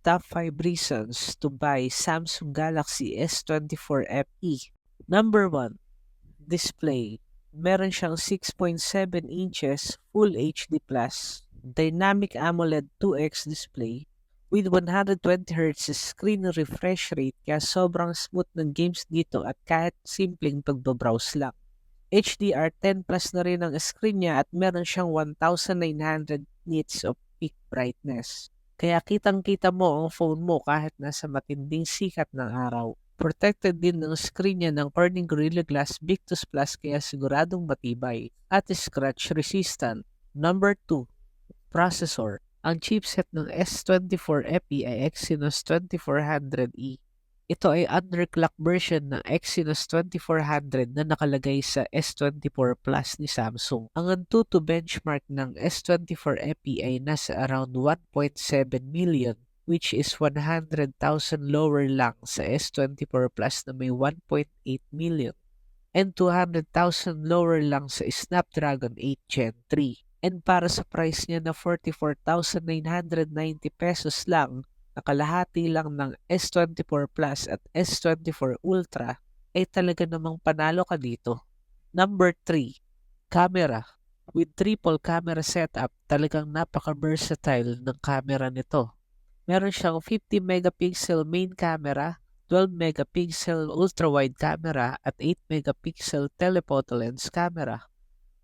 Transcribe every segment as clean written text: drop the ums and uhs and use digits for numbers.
top 5 reasons to buy Samsung Galaxy S24 FE. Number 1, display. Meron siyang 6.7 inches Full HD Plus Dynamic AMOLED 2X display with 120Hz screen refresh rate kaya sobrang smooth ng games dito at kahit simpleng pagbabrowse lang. HDR10 plus na rin ang screen niya at meron siyang 1900 nits of peak brightness. Kaya kitang-kita mo ang phone mo kahit nasa matinding sikat ng araw. Protected din ng screen niya ng Corning Gorilla Glass Victus Plus kaya siguradong matibay at scratch resistant. Number 2, processor. Ang chipset ng S24 FE ay Exynos 2400E. Ito ay underclock version ng Exynos 2400 na nakalagay sa S24 Plus ni Samsung. Ang Antutu benchmark ng S24 FE ay nasa around 1.7 million which is 100,000 lower lang sa S24 Plus na may 1.8 million and 200,000 lower lang sa Snapdragon 8 Gen 3. And para sa price niya na 44,990 pesos lang, nakalahati lang ng S24 Plus at S24 Ultra, ay talaga namang panalo ka dito. Number 3, camera. With triple camera setup, talagang napaka-versatile ng camera nito. Meron siyang 50 megapixel main camera, 12 megapixel ultra-wide camera at 8 megapixel telephoto lens camera.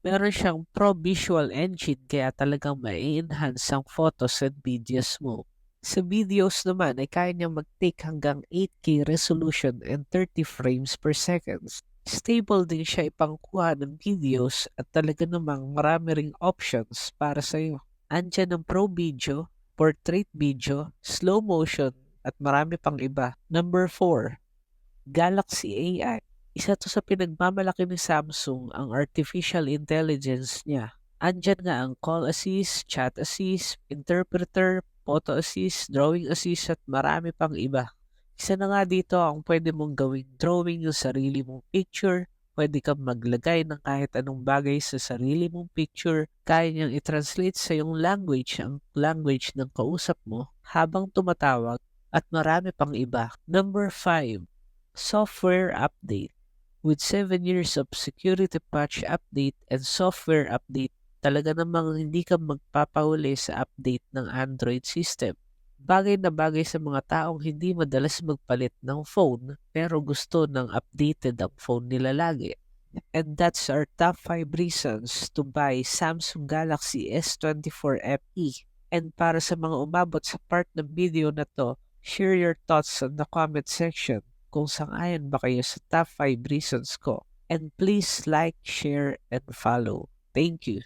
Meron siyang Pro Visual Engine kaya talagang mai-enhance ang photos and videos mo. Sa videos naman ay kaya niyang mag-take hanggang 8K resolution and 30 frames per second. Stable din siya ipangkuha ng videos at talaga namang marami ring options para sa iyo. Andyan ang Pro Video, Portrait Video, Slow Motion at marami pang iba. Number 4, Galaxy AI. Isa to sa pinagmamalaki ni Samsung ang artificial intelligence niya. Andyan nga ang call assist, chat assist, interpreter, photo assist, drawing assist at marami pang iba. Isa na nga dito ang pwede mong gawing drawing yung sarili mong picture, pwede kang maglagay ng kahit anong bagay sa sarili mong picture, kaya niyang i-translate sa yung language, ang language ng kausap mo habang tumatawag at marami pang iba. Number 5, software update. With 7 years of security patch update and software update, talaga namang hindi ka magpapahuli sa update ng Android system. Bagay na bagay sa mga taong hindi madalas magpalit ng phone pero gusto ng updated ang phone nila lagi. And that's our top 5 reasons to buy Samsung Galaxy S24 FE. And para sa mga umabot sa part ng video na to, share your thoughts in the comment section kung sang-ayon ba kayo sa top 5 reasons ko. And please like, share, and follow. Thank you.